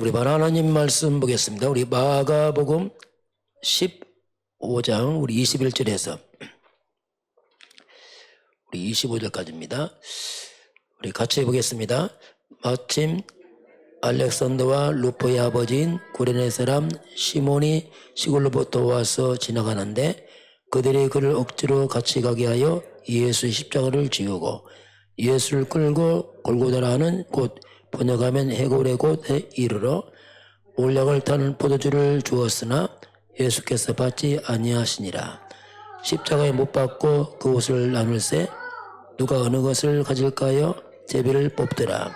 우리 반 하나님 말씀 보겠습니다. 우리 마가복음 15장 우리 21절에서 우리 25절까지입니다. 우리 같이 보겠습니다. 마침 알렉산더와 루포의 아버지인 구레네 사람 시몬이 시골로부터 와서 지나가는데 그들이 그를 억지로 같이 가게 하여 예수의 십자가를 지우고 예수를 끌고 골고다라 하는 곳 번역하면 해골의 곳에 이르러 올약을 타는 포도주를 주었으나 예수께서 받지 아니하시니라. 십자가에 못 박고 그 옷을 나눌세 누가 어느 것을 가질까요? 제비를 뽑더라.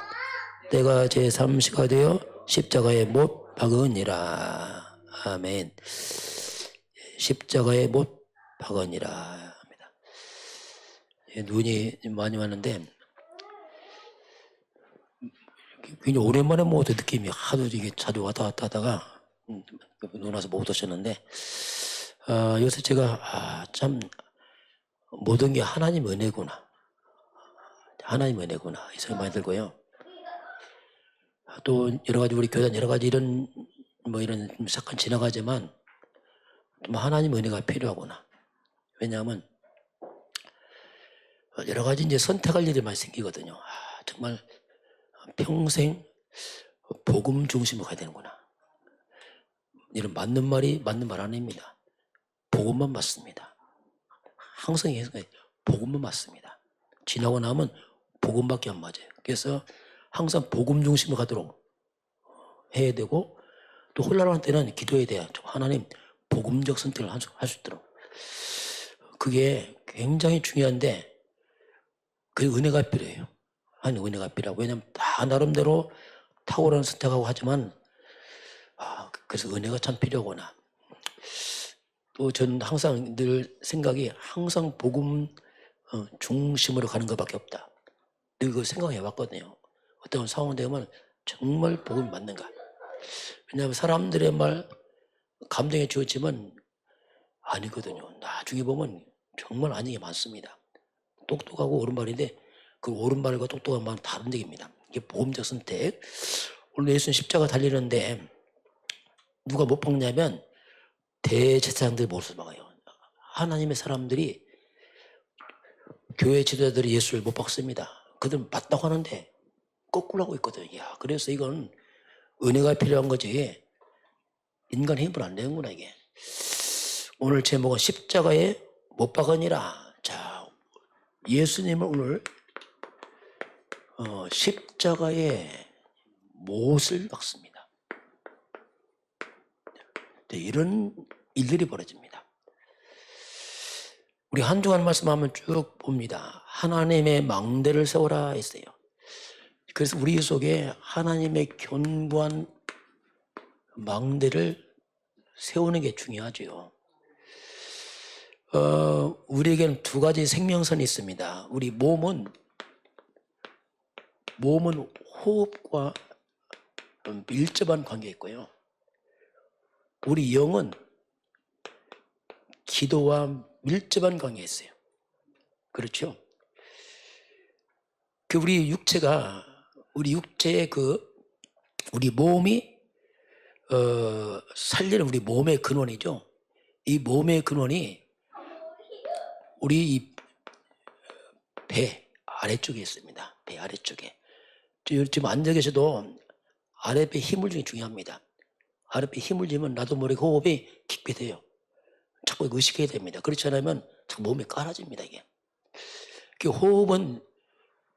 때가 제3시가 되어 십자가에 못 박으니라. 아멘. 십자가에 못 박으니라 합니다. 눈이 많이 왔는데 굉장히 오랜만에 못 오던 느낌이 하도 이게 자주 왔다 갔다 하다가 눈 와서 못 오셨는데 요새 제가 참 모든 게 하나님 은혜구나. 하나님 은혜구나 이 생각 많이 들고요. 또 여러 가지 우리 교단 여러 가지 이런 잠깐 지나가지만 좀 하나님 은혜가 필요하구나. 왜냐하면 여러 가지 이제 선택할 일이 많이 생기거든요. 정말 평생 복음 중심으로 가야 되는구나. 이런 맞는 말이 맞는 말 아닙니다. 복음만 맞습니다. 항상 복음만 맞습니다. 지나고 나면 복음밖에 안 맞아요. 그래서 항상 복음 중심으로 가도록 해야 되고 또 혼란할 때는 기도해야 돼요. 하나님 복음적 선택을 할 수 있도록. 그게 굉장히 중요한데 그 은혜가 필요해요. 하나님 은혜가 필요하고 왜냐하면 다 나름대로 탁월한 선택하고 하지만 그래서 은혜가 참 필요하구나. 또 저는 항상 늘 생각이 항상 복음 중심으로 가는 것밖에 없다. 늘 그걸 생각해 왔거든요. 어떤 상황 되면 정말 복음이 맞는가. 왜냐하면 사람들의 말 감동에 주었지만 아니거든요. 나중에 보면 정말 아닌 게 많습니다. 똑똑하고 옳은 말인데 그 옳은 말과 똑똑한 말은 다른 얘기입니다. 이게 복음적 선택. 오늘 예수는 십자가 달리는데 누가 못 박냐면 대제사장들 못을 박아요. 하나님의 사람들이 교회 지도자들이 예수를 못 박습니다. 그들은 맞다고 하는데 거꾸로 하고 있거든요. 그래서 이건 은혜가 필요한 거지 인간 힘으로 안 되는구나 이게. 오늘 제목은 십자가에 못 박으니라. 자, 예수님을 오늘 십자가에 못을 박습니다. 이런 일들이 벌어집니다. 우리 한 주간 말씀하면 쭉 봅니다. 하나님의 망대를 세워라 했어요. 그래서 우리 속에 하나님의 견고한 망대를 세우는 게 중요하죠. 우리에게는 두 가지 생명선이 있습니다. 우리 몸은 호흡과 밀접한 관계가 있고요. 우리 영은 기도와 밀접한 관계가 있어요. 그렇죠? 우리 육체의 우리 몸이 살리는 우리 몸의 근원이죠. 이 몸의 근원이 우리 이 배 아래쪽에 있습니다. 배 아래쪽에. 지금 앉아 계셔도 아랫배 힘을 주는 게 중요합니다. 아랫배 힘을 주면 나도 모르게 호흡이 깊게 돼요. 자꾸 의식해야 됩니다. 그렇지 않으면 자꾸 몸이 깔아집니다. 이게. 호흡은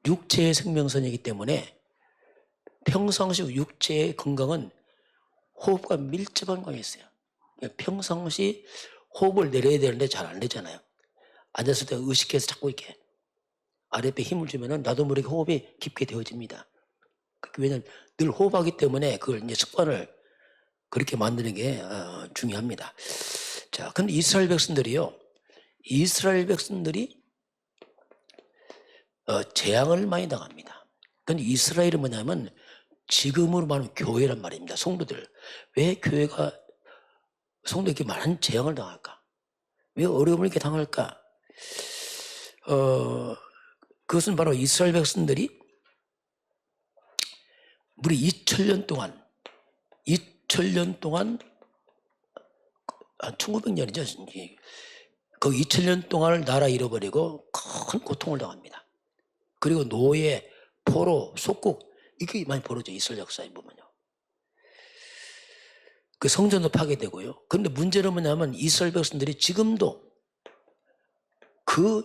육체의 생명선이기 때문에 평상시 육체의 건강은 호흡과 밀접한 관계가 있어요. 평상시 호흡을 내려야 되는데 잘 안 내잖아요. 앉았을 때 의식해서 자꾸 이렇게 아랫배 힘을 주면은 나도 모르게 호흡이 깊게 되어집니다. 왜냐하면 늘 호흡하기 때문에 그걸 이제 습관을 그렇게 만드는 게 중요합니다. 자, 근데 이스라엘 백성들이 재앙을 많이 당합니다. 근데 이스라엘은 뭐냐면 지금으로 말하면 교회란 말입니다. 성도들. 왜 성도에게 많은 재앙을 당할까? 왜 어려움을 이렇게 당할까? 그것은 바로 이스라엘 백성들이 무려 2000년 동안 2000년 동안, 1900년이죠. 그 2000년 동안을 나라 잃어버리고 큰 고통을 당합니다. 그리고 노예, 포로, 속국, 이게 많이 벌어져 이스라엘 역사에 보면요. 그 성전도 파괴되고요. 그런데 문제는 뭐냐면 이스라엘 백성들이 지금도 그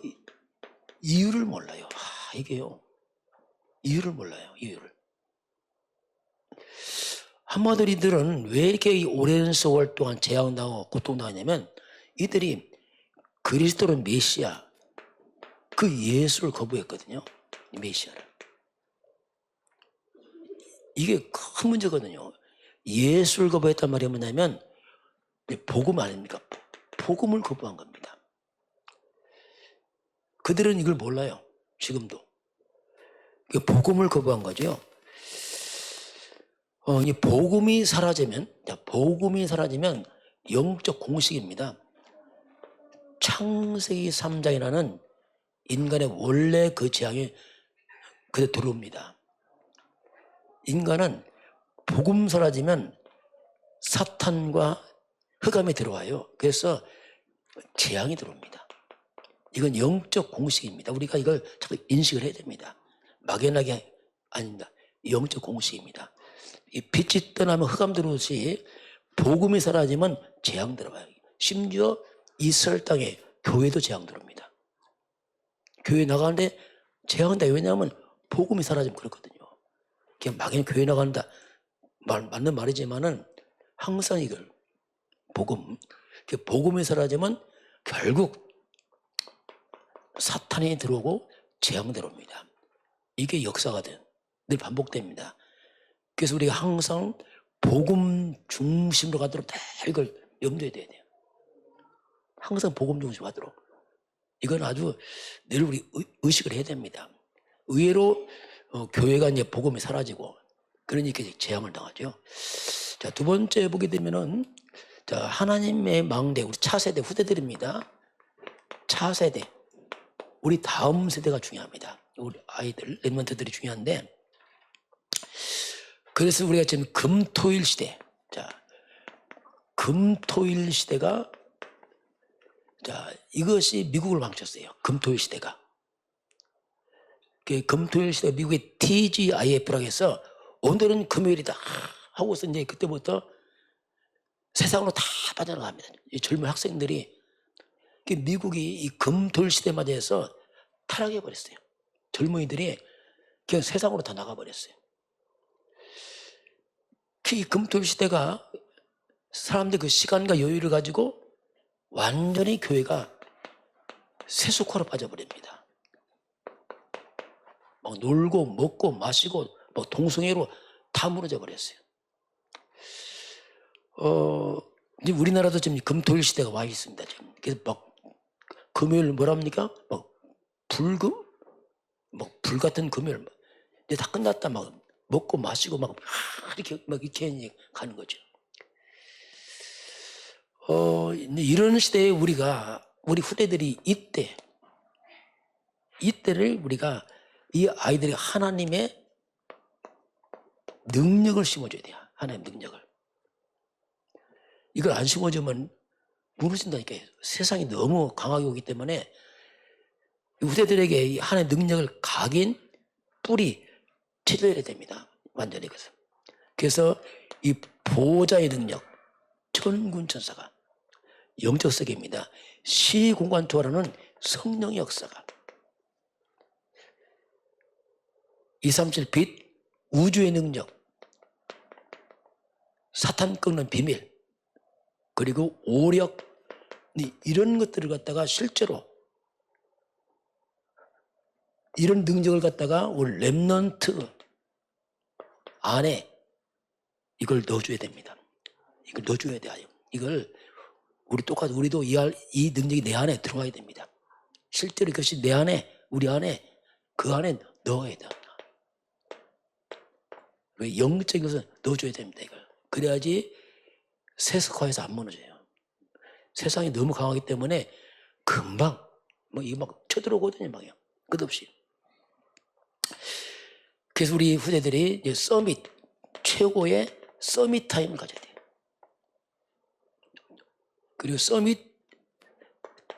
이유를 몰라요. 이게요. 이유를 몰라요. 이유를. 한마디로 이들은 왜 이렇게 오랜 세월 동안 재앙당하고 고통당하냐면 이들이 그리스도는 메시아, 그 예수를 거부했거든요. 메시아를. 이게 큰 문제거든요. 예수를 거부했단 말이 뭐냐면 복음 아닙니까? 복음을 거부한 겁니다. 그들은 이걸 몰라요. 지금도. 복음을 거부한 거죠. 이 복음이 사라지면 영적 공식입니다. 창세기 3장이라는 인간의 원래 그 재앙이 그대로 들어옵니다. 인간은 복음 사라지면 사탄과 흑암이 들어와요. 그래서 재앙이 들어옵니다. 이건 영적 공식입니다. 우리가 이걸 자꾸 인식을 해야 됩니다. 막연하게 아닙니다. 영적 공식입니다. 이 빛이 떠나면 흑암 들어오듯이 복음이 사라지면 재앙 들어와요. 심지어 이스라엘 땅에 교회도 재앙 들어옵니다. 교회 나가는데 재앙한다. 왜냐하면 복음이 사라지면 그렇거든요. 그냥 막연히 교회 나간다. 맞는 말이지만은 항상 이걸 복음이 사라지면 결국 사탄이 들어오고 재앙 들어옵니다. 이게 역사가 늘 반복됩니다. 그래서 우리가 항상 복음 중심으로 가도록 다 이걸 염두에 둬야 돼요. 항상 복음 중심으로 가도록. 이건 아주 늘 우리 의식을 해야 됩니다. 의외로 교회가 이제 복음이 사라지고 그러니까 재앙을 당하죠. 자, 두 번째 보게 되면은 자, 하나님의 망대, 우리 차세대 후대들입니다. 차세대. 우리 다음 세대가 중요합니다. 우리 아이들, 랩런트들이 중요한데, 그래서 우리가 지금 금토일 시대, 자, 금토일 시대가, 자, 이것이 미국을 망쳤어요. 금토일 시대가. 금토일 시대 미국의 TGIF라고 해서 오늘은 금요일이다 하고서 이제 그때부터 세상으로 다 빠져나갑니다. 이 젊은 학생들이 미국이 이 금토일 시대 맞이해서 타락해 버렸어요. 젊은이들이 그냥 세상으로 다 나가버렸어요. 이 금토일 시대가 사람들 그 시간과 여유를 가지고 완전히 교회가 세속화로 빠져버립니다. 막 놀고 먹고 마시고 막 동성애로 다 무너져 버렸어요. 이제 우리나라도 지금 금토일 시대가 와 있습니다. 지금. 그래서 막 금요일 뭐랍니까? 막 불금? 막 불같은 금요일. 이제 다 끝났다. 막 먹고 마시고 막 이렇게 가는 거죠. 이런 시대에 우리 후대들이 이때를 우리가 이 아이들이 하나님의 능력을 심어줘야 돼요. 하나님의 능력을. 이걸 안 심어주면 무너진다니까요. 세상이 너무 강하게 오기 때문에 후대들에게 이 하나님의 능력을 각인 뿌리 찔러야 됩니다. 완전히 그래서. 그래서 이 보호자의 능력, 천군천사가 영적 세계입니다. 시공간 초월하는 성령의 역사가 237 빛, 우주의 능력, 사탄 꺾는 비밀, 그리고 오력, 이런 것들을 갖다가 실제로 이런 능력을 갖다가 우리 랩넌트 안에 이걸 넣어줘야 됩니다. 이걸 넣어줘야 돼요. 이걸 우리도 이 능력이 내 안에 들어와야 됩니다. 실제로 이것이 내 안에, 우리 안에, 그 안에 넣어야 돼요. 왜 영적인 것을 넣어줘야 됩니다. 이걸. 그래야지 세속화해서 안 무너져요. 세상이 너무 강하기 때문에 금방 이거 막 쳐들어오거든요. 막요. 끝없이. 그래서 우리 후대들이 서밋 최고의 서밋 타임을 가져야 돼요. 그리고 서밋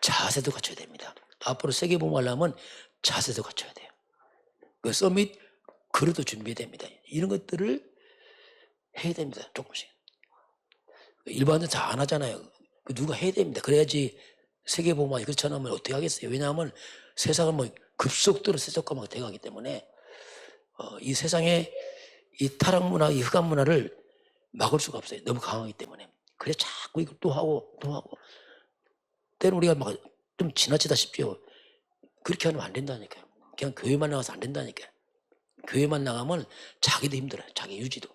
자세도 갖춰야 됩니다. 앞으로 세계보험 하려면 자세도 갖춰야 돼요. 그 서밋 그릇도 준비해야 됩니다. 이런 것들을 해야 됩니다. 조금씩. 일반은 다 안 하잖아요. 누가 해야 됩니다. 그래야지 세계보험이 그렇지 않으면 어떻게 하겠어요. 왜냐하면 세상은 뭐 급속도로 세속화가 돼가기 때문에 이 세상에 이 타락문화, 이 흑암문화를 막을 수가 없어요. 너무 강하기 때문에. 그래서 자꾸 이걸 또 하고 또 하고 때는 우리가 막 좀 지나치다 싶죠. 그렇게 하면 안 된다니까요. 그냥 교회만 나가서 안 된다니까요. 교회만 나가면 자기도 힘들어요. 자기 유지도.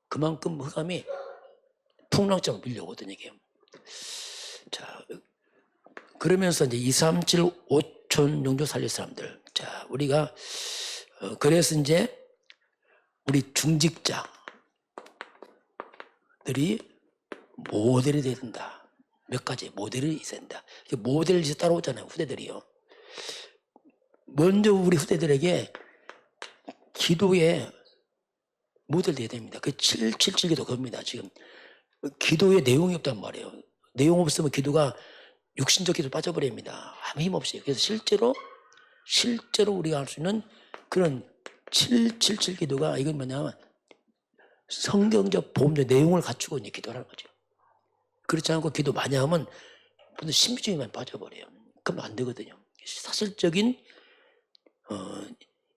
그만큼 흑암이 풍랑처럼 밀려오거든요. 이게. 자, 그러면서 이제 2, 3, 7, 5천 용조 살릴 사람들. 자, 우리가 그래서 이제 우리 중직자들이 모델이 돼야 된다. 몇 가지 모델이 있어야 된다. 모델이 이제 따라오잖아요. 후대들이요. 먼저 우리 후대들에게 기도에 모델 돼야 됩니다. 그 777 기도 그겁니다. 지금 기도에 내용이 없단 말이에요. 내용 없으면 기도가 육신적 기도 빠져버립니다. 아무 힘 없이. 그래서 실제로 우리가 할 수 있는 그런 777 기도가 이건 뭐냐면 성경적 보험적 내용을 갖추고 이제 기도하는 거죠. 그렇지 않고 기도 많이 하면 신비주의만 빠져버려요. 그럼 안 되거든요. 사실적인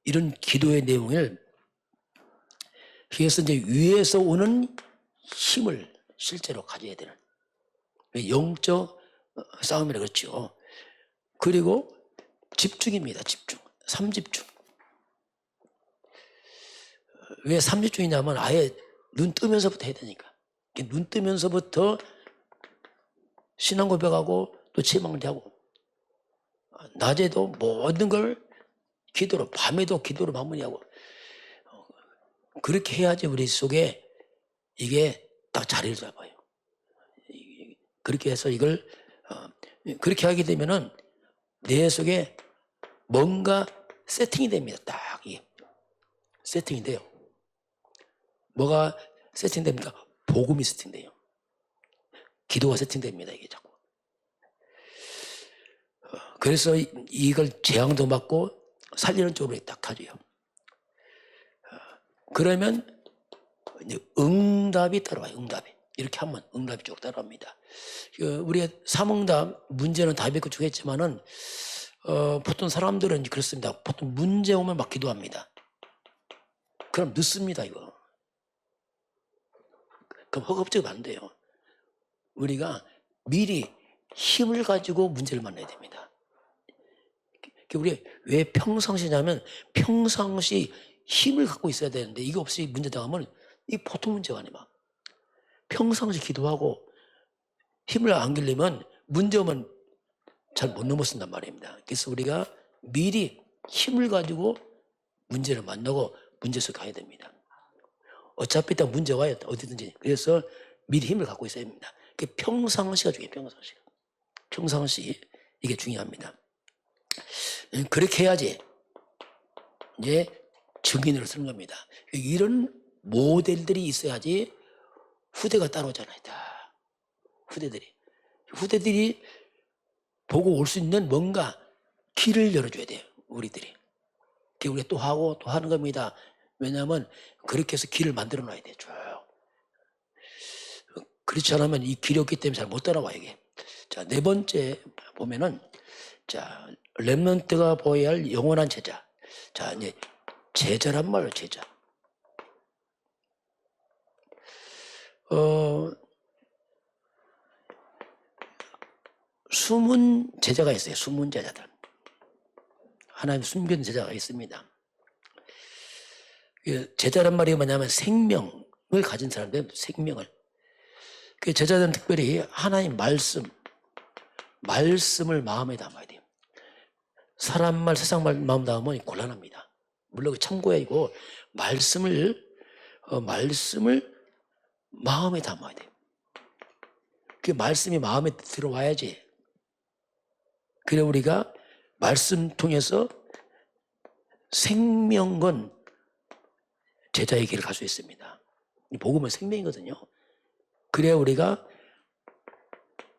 이런 기도의 내용을 그래서 이제 위에서 오는 힘을 실제로 가져야 되는 영적 싸움이라 그렇죠. 그리고 집중입니다. 집중. 3집중. 왜 3집중이냐면 아예 눈 뜨면서부터 해야 되니까. 눈 뜨면서부터 신앙 고백하고 또 제망을 하고 낮에도 모든 걸 기도로 밤에도 기도로 마무리하고 그렇게 해야지 우리 속에 이게 딱 자리를 잡아요. 그렇게 해서 이걸 그렇게 하게 되면은 내 속에 뭔가 세팅이 됩니다. 딱 이게 세팅이 돼요. 뭐가 세팅됩니까? 복음이 세팅돼요. 기도가 세팅됩니다. 이게 자꾸. 그래서 이걸 재앙도 받고 살리는 쪽으로 딱 가져요. 그러면 이제 응답이 따라와요. 응답이. 이렇게 하면 응답이 쭉 따라옵니다. 우리의 삼응답 문제는 답이 그쪽 했지만은 보통 사람들은 그렇습니다. 보통 문제 오면 막 기도합니다. 그럼 늦습니다. 이거. 그럼 허겁지겁 안 돼요. 우리가 미리 힘을 가지고 문제를 만나야 됩니다. 우리 왜 평상시냐면 평상시 힘을 갖고 있어야 되는데 이거 없이 문제 당하면 이 보통 문제가 아니야. 평상시 기도하고 힘을 안 길리면 문제 오면 잘 못 넘어선단 말입니다. 그래서 우리가 미리 힘을 가지고 문제를 만나고 문제 속에 가야 됩니다. 어차피 딱 문제 와요. 어디든지. 그래서 미리 힘을 갖고 있어야 됩니다. 평상시가 중요해요. 평상시. 이게 중요합니다. 그렇게 해야지 이제 증인으로 쓰는 겁니다. 이런 모델들이 있어야지 후대가 따라오잖아요. 다. 후대들이 보고 올 수 있는 뭔가 길을 열어줘야 돼요. 우리들이. 우리가 또 하고 또 하는 겁니다. 왜냐하면 그렇게 해서 길을 만들어 놔야 돼요. 그렇지 않으면 이 길이 없기 때문에 잘 못 따라와요. 이게. 자, 네 번째 보면은 자, 렘넌트가 보여야 할 영원한 제자. 자, 이제 제자란 말로 제자. 숨은 제자가 있어요. 숨은 제자들. 하나님 숨긴 제자가 있습니다. 제자란 말이 뭐냐면 생명을 가진 사람들, 생명을. 그 제자들은 특별히 하나님 말씀을 마음에 담아야 돼요. 사람 말, 세상 말 마음 담으면 곤란합니다. 물론 참고이고 말씀을 마음에 담아야 돼요. 그 말씀이 마음에 들어와야지. 그래 우리가 말씀 통해서 생명건 제자의 길을 갈 수 있습니다. 복음은 생명이거든요. 그래야 우리가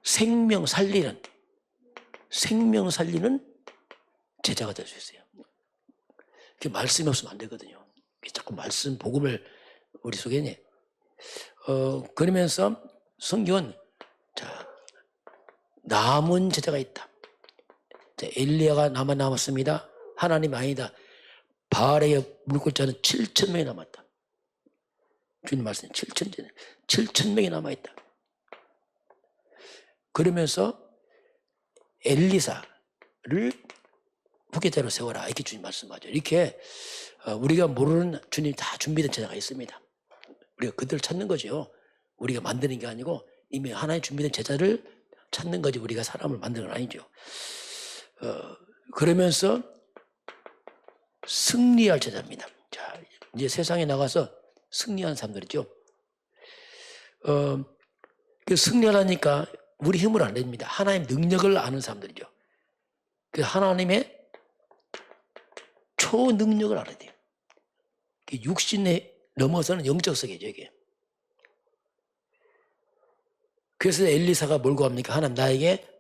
생명 살리는 제자가 될 수 있어요. 말씀이 없으면 안 되거든요. 자꾸 말씀, 복음을 우리 속에 그러면서 성경은 자, 남은 제자가 있다. 자, 엘리야가 남았습니다. 하나님 아니다. 바알의 물고자는 7,000명이 남았다. 주님 말씀 7,000명이 남아있다. 그러면서 엘리사를 후계자로 세워라. 이렇게 주님 말씀하죠. 이렇게 우리가 모르는 주님 다 준비된 제자가 있습니다. 우리가 그들을 찾는 거죠. 우리가 만드는 게 아니고 이미 하나의 준비된 제자를 찾는 거지 우리가 사람을 만드는 건 아니죠. 그러면서 승리할 제자입니다. 자, 이제 세상에 나가서 승리한 사람들이죠. 그 승리하려니까 우리 힘을 안 냅니다. 하나님의 능력을 아는 사람들이죠. 그 하나님의 초능력을 알아야 돼요. 육신에 넘어서는 영적 세계죠, 이게. 그래서 엘리사가 뭘 구합니까? 하나님 나에게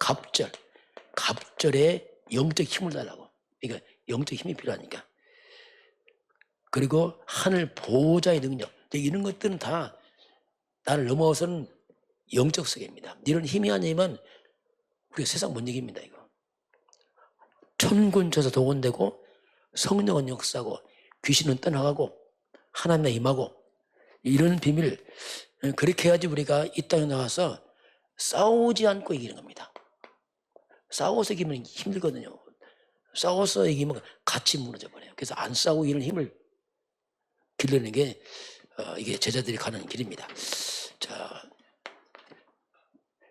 갑절에 영적 힘을 달라고. 그러니까 영적 힘이 필요하니까. 그리고 하늘 보호자의 능력. 이런 것들은 다 나를 넘어서는 영적 세계입니다. 이런 힘이 아니면 우리가 세상 못 이깁니다, 이거. 천군 쳐서 동원되고 성령은 역사하고 귀신은 떠나가고 하나님의 임하고 이런 비밀, 그렇게 해야지 우리가 이 땅에 나와서 싸우지 않고 이기는 겁니다. 싸워서 이기면 힘들거든요. 싸워서 이기면 같이 무너져 버려요. 그래서 안 싸우고 이런 힘을 길러내는 게 이게 제자들이 가는 길입니다. 자,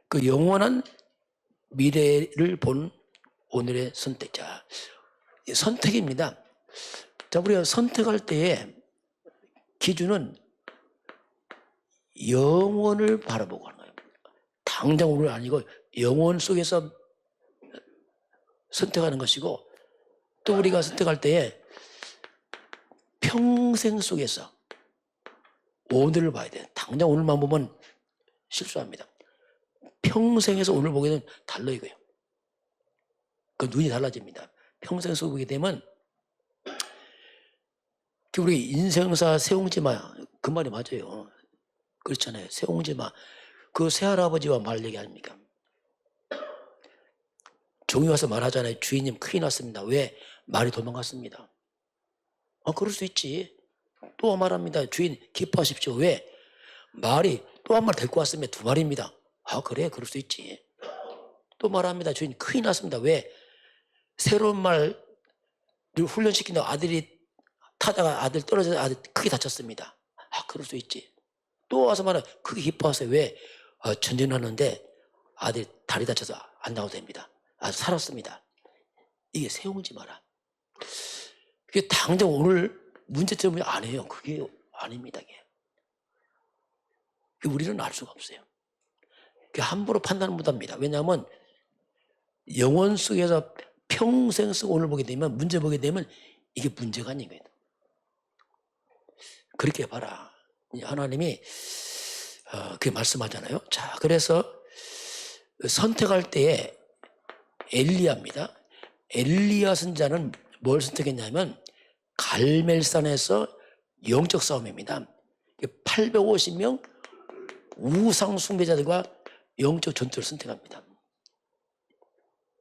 그 영원한 미래를 본 오늘의 선택자. 선택입니다. 자, 우리가 선택할 때의 기준은 영원을 바라보고 하는 거예요. 당장 오늘 아니고 영원 속에서 선택하는 것이고, 또 우리가 선택할 때에 평생 속에서 오늘을 봐야 돼요. 당장 오늘만 보면 실수합니다. 평생에서 오늘 보게 되면 달라요, 이거요. 그 눈이 달라집니다. 평생 속에 보게 되면, 우리 인생사 세웅지 마, 그 말이 맞아요. 그렇잖아요. 세웅지 마. 그 새할아버지와 말 얘기 아닙니까? 종이 와서 말하잖아요. 주인님 큰일 났습니다. 왜? 말이 도망갔습니다. 그럴 수 있지. 또 말합니다. 주인 기뻐하십시오. 왜? 말이 또 한 마리 데리고 왔습니다. 2마리입니다. 그래? 그럴 수 있지. 또 말합니다. 주인 큰일 났습니다. 왜? 새로운 말을 훈련시킨다고 아들이 타다가 아들 떨어져서 아들 크게 다쳤습니다. 그럴 수 있지. 또 와서 말해 크게 기뻐하세요. 왜? 전쟁하는데 아들이 다리 다쳐서 안 나와도 됩니다. 살았습니다. 이게 세우지 마라. 그게 당장 오늘 문제점이 아니에요. 그게 아닙니다. 그게 우리는 알 수가 없어요. 그게 함부로 판단을 못합니다. 왜냐하면 영원 속에서 평생 속 오늘 보게 되면, 문제 보게 되면 이게 문제가 아닌 거예요. 그렇게 봐라. 하나님이 그렇게 말씀하잖아요. 자, 그래서 선택할 때에 엘리야입니다. 엘리야 선자는 뭘 선택했냐면 갈멜산에서 영적 싸움입니다. 850명 우상 숭배자들과 영적 전투를 선택합니다.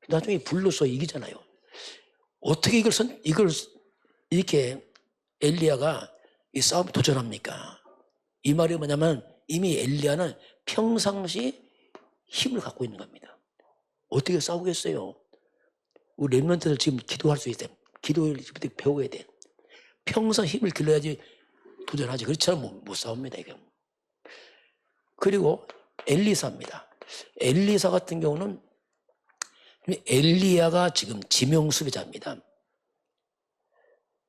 나중에 불로서 이기잖아요. 어떻게 이걸 이렇게 엘리야가 이 싸움 도전합니까? 이 말이 뭐냐면 이미 엘리야는 평상시 힘을 갖고 있는 겁니다. 어떻게 싸우겠어요? 우리 랩런트들 지금 기도할 수 있어요. 기도를 배워야 돼. 평생 힘을 길러야지 도전하지. 그렇지 않으면 못 싸웁니다. 이게. 그리고 엘리사입니다. 엘리사 같은 경우는 엘리야가 지금 지명 수배자입니다.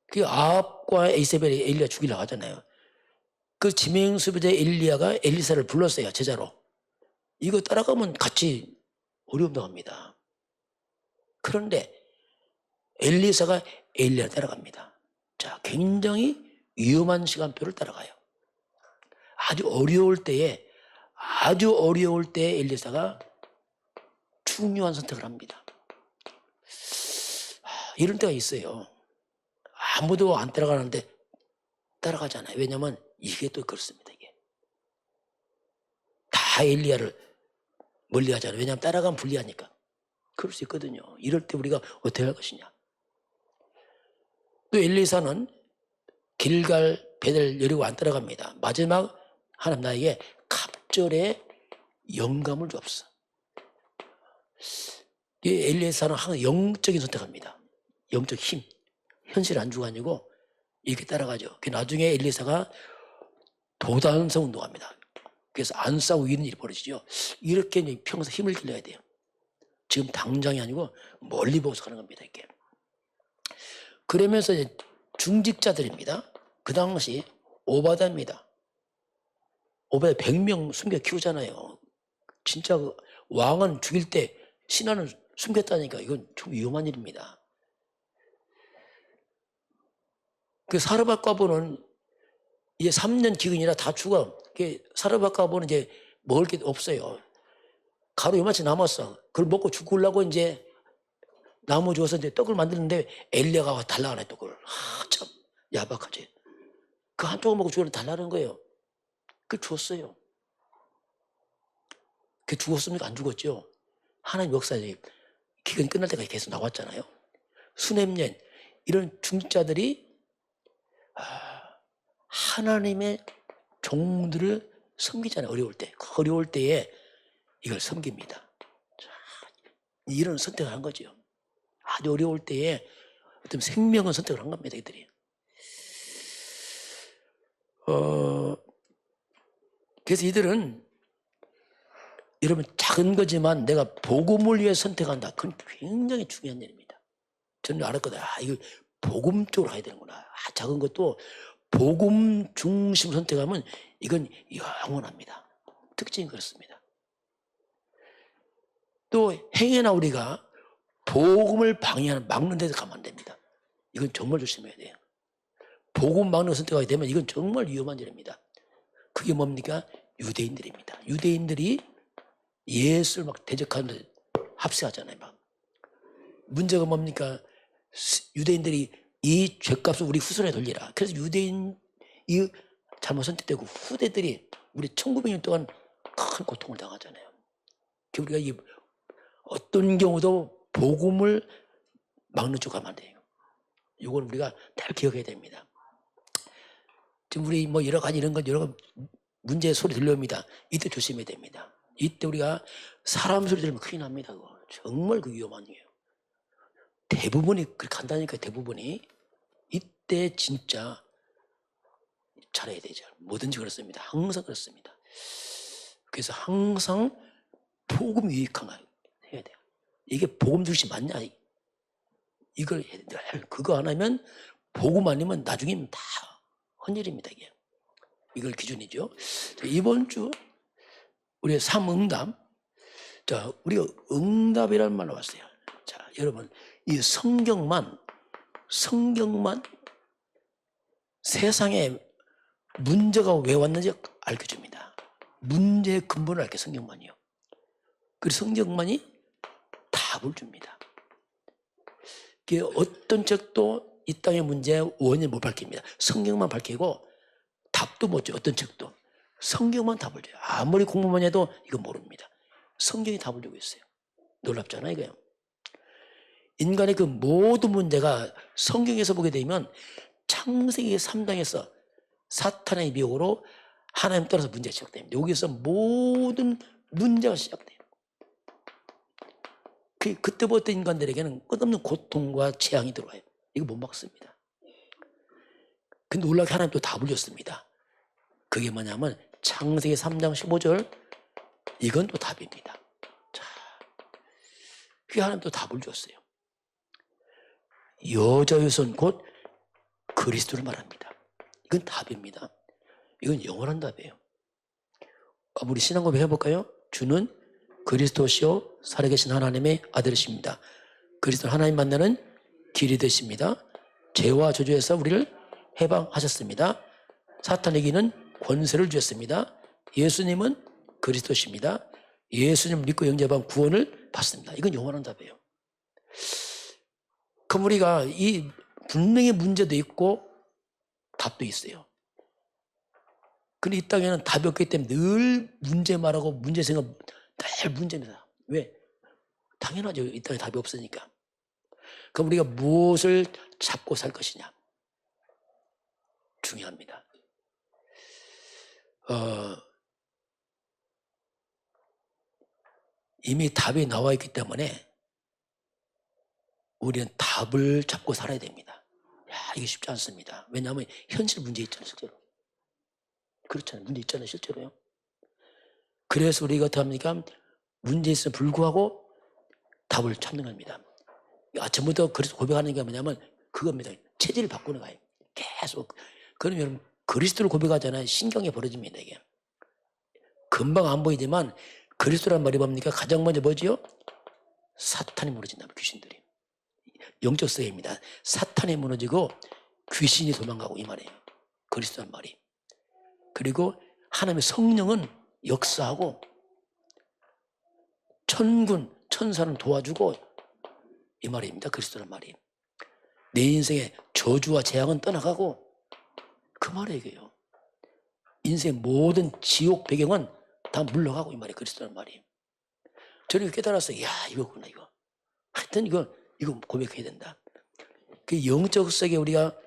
그 아합과 이세벨이 엘리야 죽이려고 하잖아요. 그 지명 수배자 엘리야가 엘리사를 불렀어요. 제자로. 이거 따라가면 같이 어려움 당합니다. 그런데 엘리사가 엘리야를 따라갑니다. 자, 굉장히 위험한 시간표를 따라가요. 아주 어려울 때에 엘리사가 중요한 선택을 합니다. 이런 때가 있어요. 아무도 안 따라가는데 따라가잖아요. 왜냐하면 이게 또 그렇습니다. 이게 다 엘리야를 멀리 하잖아요. 왜냐하면 따라가면 불리하니까. 그럴 수 있거든요. 이럴 때 우리가 어떻게 할 것이냐. 또 엘리사는 길갈 베델 여리고 안 따라갑니다. 마지막 하나님 나에게 갑절에 영감을 주옵소서. 엘리사는 항상 영적인 선택합니다. 영적 힘, 현실 안주가 아니고 이렇게 따라가죠. 나중에 엘리사가 도단성 운동합니다. 그래서 안 싸우고 이런 일이 벌어지죠. 이렇게 평소 힘을 길러야 돼요. 지금 당장이 아니고 멀리 보고서 하는 겁니다. 이렇게. 그러면서 이제 중직자들입니다. 그 당시 오바다입니다. 오바다 100명 숨겨 키우잖아요. 진짜 그 왕은 죽일 때 신하는 숨겼다니까 이건 좀 위험한 일입니다. 그 사르밧가보는 이제 3년 기근이라 다 죽어. 사르밧가보는 이제 먹을 게 없어요. 가루 요만치 남았어. 그걸 먹고 죽으려고 이제 나무 주워서 이제 떡을 만드는데 엘리야가 달라하네 떡을. 참 야박하지. 그 한쪽을 먹고 죽으려 달라는 거예요. 그 줬어요. 그 죽었습니까? 안 죽었죠. 하나님 역사에 기근이 끝날 때까지 계속 나왔잖아요. 수냄년 이런 중직자들이 하나님의 종들을 섬기잖아요. 어려울 때에 이걸 섬깁니다. 이런 선택을 한 거죠. 아주 어려울 때에 어떤 생명을 선택을 한 겁니다. 이들이. 그래서 이들은 여러분 작은 거지만 내가 복음을 위해 선택한다. 그건 굉장히 중요한 일입니다. 저는 알았거든요. 이거 복음 쪽으로 가야 되는구나. 작은 것도 복음 중심 선택하면 이건 영원합니다. 특징이 그렇습니다. 또 행여나 우리가 복음을 막는 데서 가면 안 됩니다. 이건 정말 조심해야 돼요. 복음 막는 선택하게 되면 이건 정말 위험한 일입니다. 그게 뭡니까? 유대인들입니다. 유대인들이 예수를 막 대적하는 합세하잖아요. 막. 문제가 뭡니까? 유대인들이 이 죄값을 우리 후손에 돌리라. 그래서 유대인이 잘못 선택되고 후대들이 우리 1900년 동안 큰 고통을 당하잖아요. 우리가 어떤 경우도 복음을 막는 쪽 가면 안 돼요. 이건 우리가 잘 기억해야 됩니다. 지금 우리 여러 가지 여러 문제 소리 들려옵니다. 이때 조심해야 됩니다. 이때 우리가 사람 소리 들으면 큰일 납니다. 그거. 정말 그 위험한 일이에요. 대부분이 그렇게 한다니까. 대부분이 이때 진짜 잘해야 되죠. 뭐든지 그렇습니다. 항상 그렇습니다. 그래서 항상 복음 유익한 거 해야 돼요. 이게 복음 중심 맞냐? 이걸 그거 안 하면 복음 아니면 나중에는 다 헌일입니다. 이걸 기준이죠. 이번 주 우리의 3응답. 자, 우리가 응답이라는 말로 왔어요. 자, 여러분 이 성경만 세상에 문제가 왜 왔는지 알려줍니다. 문제의 근본을 알게 성경만이요. 그래서 성경만이 답을 줍니다. 어떤 책도 이 땅의 문제의 원인을 못 밝힙니다. 성경만 밝히고 답도 못 줘요. 어떤 책도. 성경만 답을 줘요. 아무리 공부만 해도 이거 모릅니다. 성경이 답을 주고 있어요. 놀랍잖아요, 이거요. 인간의 그 모든 문제가 성경에서 보게 되면 창세기 3장에서 사탄의 미혹으로 하나님 따라서 문제가 시작됩니다. 여기서 모든 문제가 시작돼요. 그때부터 인간들에게는 끝없는 고통과 재앙이 들어와요. 이거 못 막습니다. 근데 놀랍게 하나님 또 답을 줬습니다. 그게 뭐냐면 창세기 3장 15절 이건 또 답입니다. 자, 그게 하나님 또 답을 줬어요. 여자의 손 곧 그리스도를 말합니다. 이건 답입니다. 이건 영원한 답이에요. 우리 신앙 고백 해볼까요? 주는 그리스도시요 살아계신 하나님의 아들이십니다. 그리스도 하나님 만나는 길이 되십니다. 죄와 저주에서 우리를 해방하셨습니다. 사탄에게는 권세를 주셨습니다. 예수님은 그리스도십니다. 예수님 믿고 영접하면 구원을 받습니다. 이건 영원한 답이에요. 그럼 우리가 이 분명히 문제도 있고 답도 있어요. 근데 이 땅에는 답이 없기 때문에 늘 문제 말하고 문제 생각, 늘 문제입니다. 왜? 당연하죠. 이 땅에 답이 없으니까. 그럼 우리가 무엇을 잡고 살 것이냐? 중요합니다. 이미 답이 나와 있기 때문에 우리는 답을 잡고 살아야 됩니다. 이게 쉽지 않습니다. 왜냐하면 현실 문제 있잖아요, 실제로. 그렇잖아요. 문제 있잖아요, 실제로요. 그래서 우리가 어떻게 합니까? 문제 있음에 불구하고 답을 찾는 겁니다. 아침부터 그래서 고백하는 게 뭐냐면 그겁니다. 체질을 바꾸는 거예요. 계속. 그러면 여러분 그리스도를 고백하잖아요. 신경이 벌어집니다, 이게. 금방 안 보이지만 그리스도란 말이 뭡니까? 가장 먼저 뭐지요? 사탄이 무너진다, 귀신들이. 영적 세계입니다. 사탄이 무너지고 귀신이 도망가고 이 말이에요. 그리스도란 말이. 그리고 하나님의 성령은 역사하고 천군, 천사는 도와주고 이 말입니다. 그리스도란 말이. 내 인생의 저주와 재앙은 떠나가고 그 말이 얘기해요. 인생의 모든 지옥 배경은 다 물러가고 이 말이 그리스도란 말이. 저는 깨달았어요. 야, 이거구나, 이거. 하여튼 이거 고백해야 된다. 그 영적 세계 우리가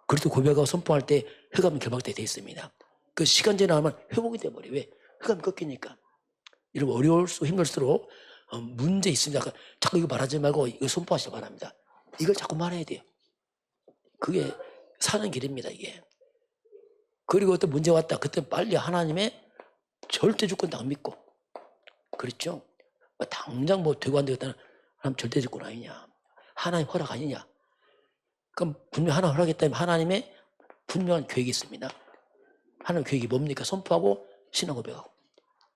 그리스도 고백하고 선포할 때 흑암이 결박돼 있습니다. 그 시간 지나면 회복이 돼버려. 왜? 흑암이 꺾이니까. 이러면 어려울수록 힘들수록 문제 있습니다. 자꾸 이거 말하지 말고 이거 선포하시기 바랍니다. 이걸 자꾸 말해야 돼요. 그게 사는 길입니다, 이게. 그리고 어떤 문제 왔다. 그때 빨리 하나님의 절대 주권 안 믿고. 그렇죠? 당장 뭐 되고 안 되겠다는 하나님 절대 주권 아니냐. 하나님 허락 아니냐. 그럼 분명 하나 허락했다면 하나님의 분명한 계획이 있습니다. 하나님 계획이 뭡니까? 선포하고 신앙 고백하고.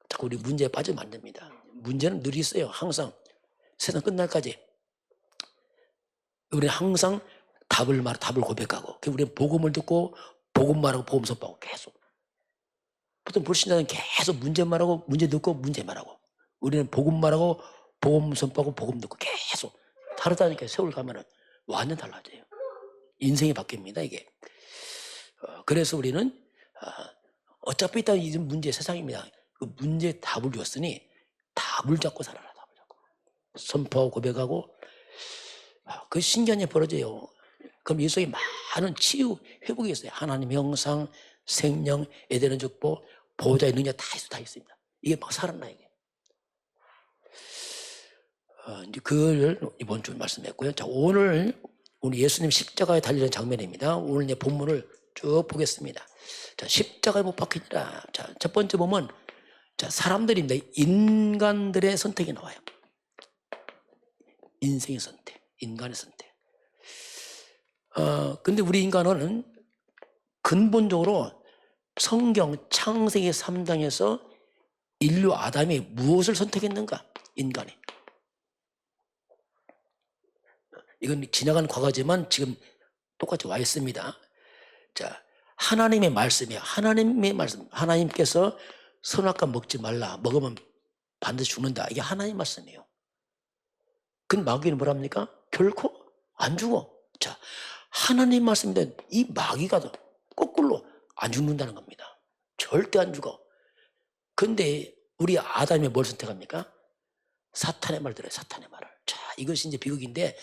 자꾸 우리 문제에 빠지면 안 됩니다. 문제는 늘 있어요. 항상. 세상 끝날까지. 우리는 항상 답을 고백하고. 우리는 복음을 듣고 복음 말하고 복음 선포하고 계속. 보통 불신자는 계속 문제 말하고 문제 듣고 문제 말하고. 우리는 복음 말하고 복음 선포하고 복음 듣고 계속. 다르다니까 세월 가면은 완전 달라져요. 인생이 바뀝니다, 이게. 그래서 우리는 어차피 일단 이 문제 세상입니다. 그 문제에 답을 줬으니 답을 잡고 살아라. 답을 잡고. 선포하고 고백하고 그 신기한 일이 벌어져요. 그럼 이 속에 많은 치유, 회복이 있어요. 하나님 형상, 생명, 에덴의 축복, 보호자의 능력 다 있습니다. 이게 막 살아나 이게. 이제 그걸 이번 주에 말씀했고요. 자, 오늘 우리 예수님 십자가에 달리는 장면입니다. 오늘 내 본문을 쭉 보겠습니다. 자, 십자가에 못 박히니라. 자, 첫 번째 보면 자, 사람들입니다. 인간들의 선택이 나와요. 인생의 선택, 인간의 선택. 근데 우리 인간은 근본적으로 성경 창세기 3장에서 인류 아담이 무엇을 선택했는가? 인간이. 이건 지나간 과거지만 지금 똑같이 와 있습니다. 자, 하나님의 말씀이에요. 하나님의 말씀. 하나님께서 선악과 먹지 말라. 먹으면 반드시 죽는다. 이게 하나님 말씀이에요. 근데 마귀는 뭐랍니까? 결코 안 죽어. 자, 하나님 말씀인데 이 마귀가 거꾸로 안 죽는다는 겁니다. 절대 안 죽어. 근데 우리 아담이 뭘 선택합니까? 사탄의 말 들어요. 사탄의 말을. 자, 이것이 이제 비극인데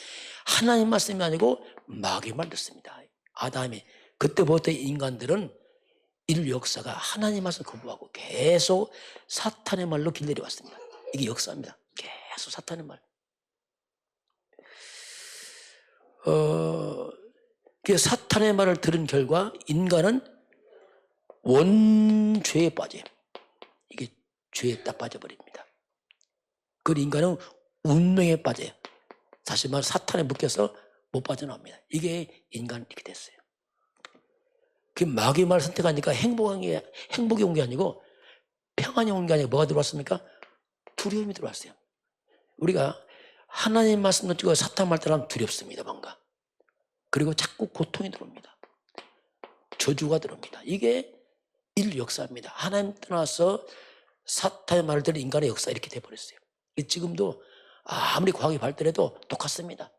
하나님 말씀이 아니고 마귀의 말 듣습니다. 아담이. 그때부터 인간들은 인류 역사가 하나님 말씀 거부하고 계속 사탄의 말로 길들여 왔습니다. 이게 역사입니다. 계속 사탄의 말. 그 사탄의 말을 들은 결과 인간은 원죄에 빠져요. 이게 죄에 딱 빠져버립니다. 그 인간은 운명에 빠져요. 사실 말 사탄에 묶여서 못 빠져나옵니다. 이게 인간이 이렇게 됐어요. 그 마귀의 말을 선택하니까 행복이 온 게 아니고 평안이 온 게 아니고 뭐가 들어왔습니까? 두려움이 들어왔어요. 우리가 하나님 말씀 듣고 사탄 말 따르면 두렵습니다. 뭔가. 그리고 자꾸 고통이 들어옵니다. 저주가 들어옵니다. 이게 인류 역사입니다. 하나님 떠나서 사탄의 말을 들은 인간의 역사 이렇게 돼버렸어요. 지금도 아무리 과학이 발달해도 똑같습니다.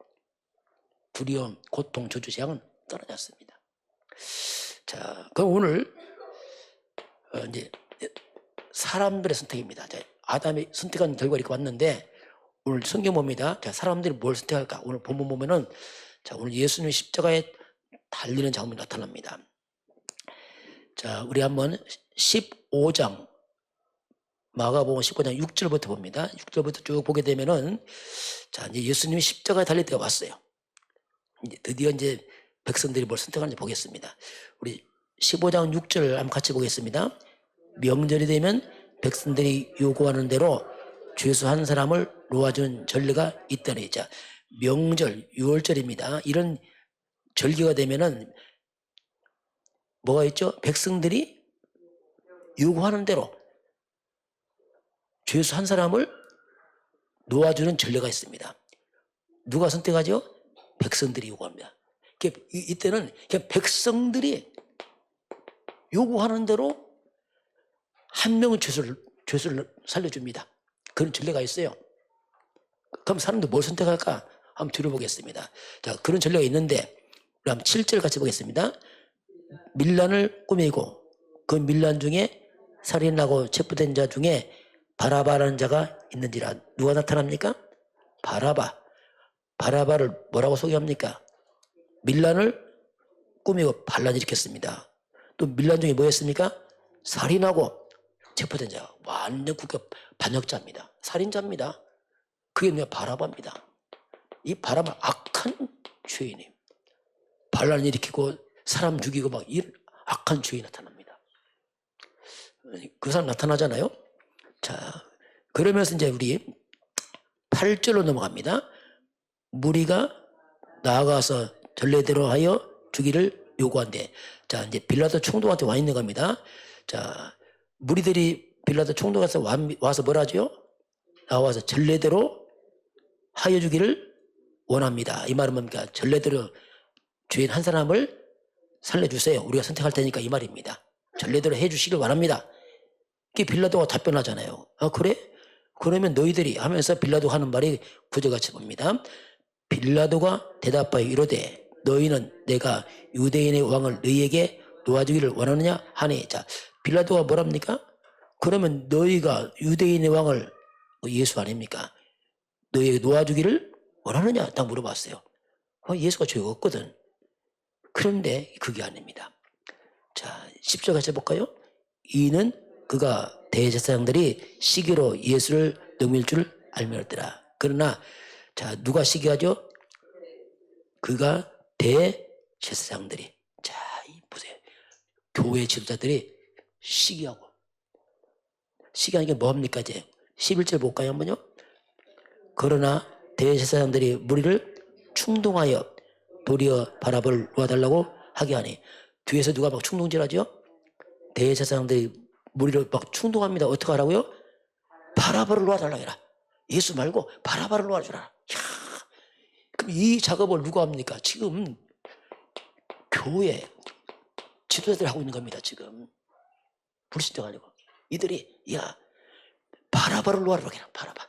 두려움, 고통, 저주, 재앙은 떠나지 않습니다. 자, 그럼 오늘 이제 사람들의 선택입니다. 아담이 선택한 결과 이렇게 왔는데 오늘 성경 봅니다. 자, 사람들이 뭘 선택할까? 오늘 본문 보면은 자, 오늘 예수님이 십자가에 달리는 장면이 나타납니다. 자, 우리 한번 15장 마가복음 15장 6절부터 봅니다. 6절부터 쭉 보게 되면은 자, 이제 예수님이 십자가에 달릴 때가 왔어요. 이제 드디어 이제 백성들이 뭘 선택하는지 보겠습니다. 우리 15장 6절 한번 같이 보겠습니다. 명절이 되면 백성들이 요구하는 대로 죄수 한 사람을 놓아준 전례가 있더니, 자, 명절, 유월절입니다. 이런 절기가 되면은 뭐가 있죠? 백성들이 요구하는 대로 죄수 한 사람을 놓아주는 전례가 있습니다. 누가 선택하죠? 백성들이 요구합니다. 이때는 그냥 백성들이 요구하는 대로 한 명은 죄수를 살려줍니다. 그런 전례가 있어요. 그럼 사람들 뭘 선택할까? 한번 들어보겠습니다. 자, 그런 전례가 있는데 우리 한번 7절 같이 보겠습니다. 밀란을 꾸미고 그 밀란 중에 살인하고 체포된 자 중에 바라바라는 자가 있는지라. 누가 나타납니까? 바라바를 뭐라고 소개합니까? 밀란을 꾸미고 반란 일으켰습니다. 또 밀란 중에 뭐였습니까? 살인하고 체포된 자. 완전 국가 반역자입니다. 살인자입니다. 그게 뭐야? 바라바입니다. 이 바라바는 악한 죄인이에요. 반란을 일으키고 사람 죽이고 막 이런 악한 죄인이 나타납니다. 그 사람 나타나잖아요. 자, 그러면서 이제 우리 8절로 넘어갑니다. 무리가 나아가서 전례대로 하여 주기를 요구한대. 자, 이제 빌라도 총독한테 와 있는 겁니다. 자, 무리들이 빌라도 총독한테 와서 뭐라 하죠? 나와서 전례대로 하여 주기를 원합니다. 이 말은 뭡니까? 전례대로 죄인 한 사람을 살려주세요. 우리가 선택할 테니까 이 말입니다. 전례대로 해주시길 원합니다. 이게 빌라도가 답변하잖아요. 아, 그래? 그러면 너희들이 하면서 빌라도가 하는 말이 구절같이 봅니다. 빌라도가 대답하여 이르되 너희는 내가 유대인의 왕을 너희에게 놓아주기를 원하느냐 하니. 자, 빌라도가 뭐랍니까? 그러면 너희가 유대인의 왕을 예수 아닙니까? 너희에게 놓아주기를 원하느냐 딱 물어봤어요. 예수가 죄가 없거든. 그런데 그게 아닙니다. 자, 10절 같이 볼까요? 이는 그가 대제사장들이 시기로 예수를 넘길 줄 알미었더라. 그러나 자, 누가 시기하죠? 그가 대제사장들이. 자, 보세요. 교회 지도자들이 시기하고. 시기하는 게 뭐합니까? 이제 11절 볼까요? 한번요. 그러나 대제사장들이 무리를 충동하여 도리어 바라바를 놓아달라고 하게 하니. 뒤에서 누가 막 충동질하죠? 대제사장들이 무리를 막 충동합니다. 어떻게 하라고요? 바라바를 놓아달라고 해라. 예수 말고 바라바를 놓아주라. 이야, 그럼 이 작업을 누가 합니까? 지금 교회 지도자들이 하고 있는 겁니다. 지금 불신자가 아니고 이들이 야 바라바를 놓아주라고 해라. 바라바.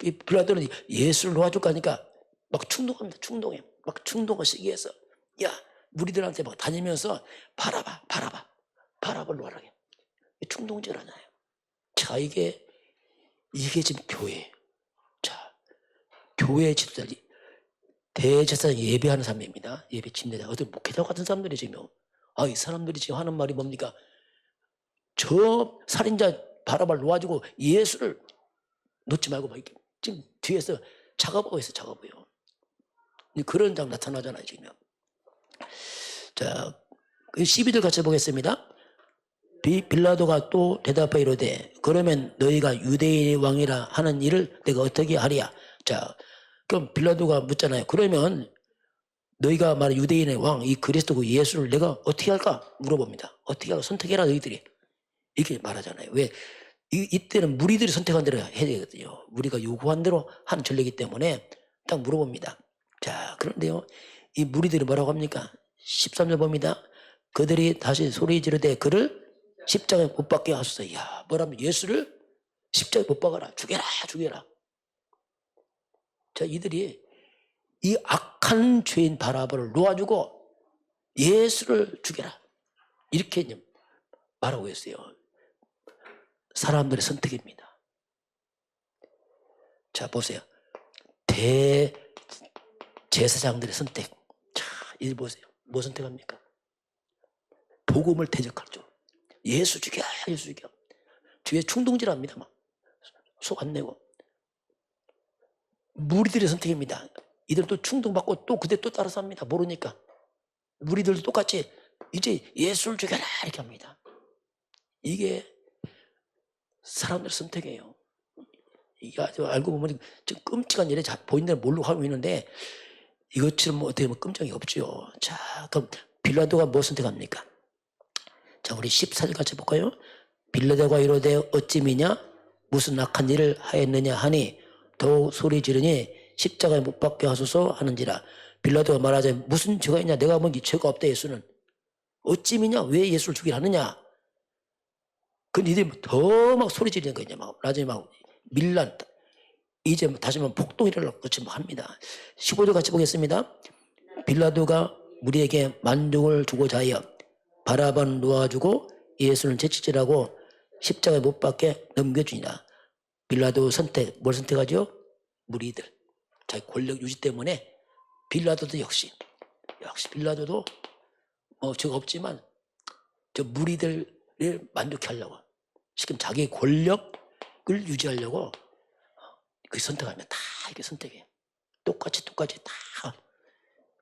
이 빌라도는 예수를 놓아줄 거니까 막 충동합니다. 충동해. 막 충동을 시기해서 야 무리들한테 막 다니면서 바라바를 놓아라고 해. 충동질 하잖아요. 자, 이게 지금 교회. 자, 교회 지도자들이 대제사장 예배하는 사람입니다. 예배 침례자. 어떤 목회자 같은 사람들이 지금 이 사람들이 지금 하는 말이 뭡니까? 저 살인자 바라바를 놓아주고 예수를 놓지 말고 막 이렇게 지금 뒤에서 작업하고 있어. 작업해요. 그런 장 나타나잖아요. 지금. 자, 12절 같이 보겠습니다. 빌라도가 또 대답하여 이르되 그러면 너희가 유대인의 왕이라 하는 일을 내가 어떻게 하리야? 자, 그럼 빌라도가 묻잖아요. 그러면 너희가 말하는 유대인의 왕, 이 그리스도 그 예수를 내가 어떻게 할까? 물어봅니다. 어떻게 할까? 선택해라 너희들이. 이렇게 말하잖아요. 왜? 이때는 무리들이 선택한 대로 해야 되거든요. 우리가 요구한 대로 한 전례이기 때문에 딱 물어봅니다. 자, 그런데요. 이 무리들이 뭐라고 합니까? 13절 봅니다. 그들이 다시 소리 지르되 그를 십자가에 못 박게 하소서. 이야, 뭐라면 예수를 십자가에 못 박아라. 죽여라, 죽여라. 자, 이들이 이 악한 죄인 바라바를 놓아주고 예수를 죽여라. 이렇게 말하고 있어요. 사람들의 선택입니다. 자, 보세요. 대제사장들의 선택. 자, 이들 보세요. 뭐 선택합니까? 복음을 대적하죠. 예수 죽여, 예수 죽여. 뒤에 충동질합니다. 막 속 안 내고. 무리들의 선택입니다. 이들도 충동받고 또 그때 또 따라서 합니다. 모르니까. 무리들도 똑같이 이제 예수를 죽여라 이렇게 합니다. 이게 사람들 선택이에요. 이게 아주 알고 보면 좀 끔찍한 일에 보인다는 모르고 하고 있는데 이것처럼 어떻게 보면 끔찍이 없죠. 자, 그럼 빌라도가 뭐 선택합니까? 자, 우리 14절 같이 볼까요? 빌라도가 이르되 어찌 미냐 무슨 악한 일을 하였느냐 하니 더욱 소리 지르니 십자가에 못 박게 하소서 하는지라. 빌라도가 말하자 무슨 죄가 있냐, 내가 뭐 죄가 없다. 예수는 어찌 미냐, 왜 예수를 죽이려 하느냐. 그 니들이 더 막 소리 지르는 거냐, 막 나중에 막 밀란, 이제 다시 한번 폭동이 일어날 것처럼 합니다. 15절 같이 보겠습니다. 빌라도가 무리에게 만족을 주고자 하여 바라바는 놓아주고 예수는 채찍질하고 십자가에 못 박게 넘겨주니라. 빌라도 선택, 뭘 선택하죠? 무리들. 자기 권력 유지 때문에 빌라도도 역시 빌라도도 죄가 없지만 저 무리들을 만족해 하려고, 지금 자기의 권력을 유지하려고 그 선택하면 다 이렇게 선택해요. 똑같이 다.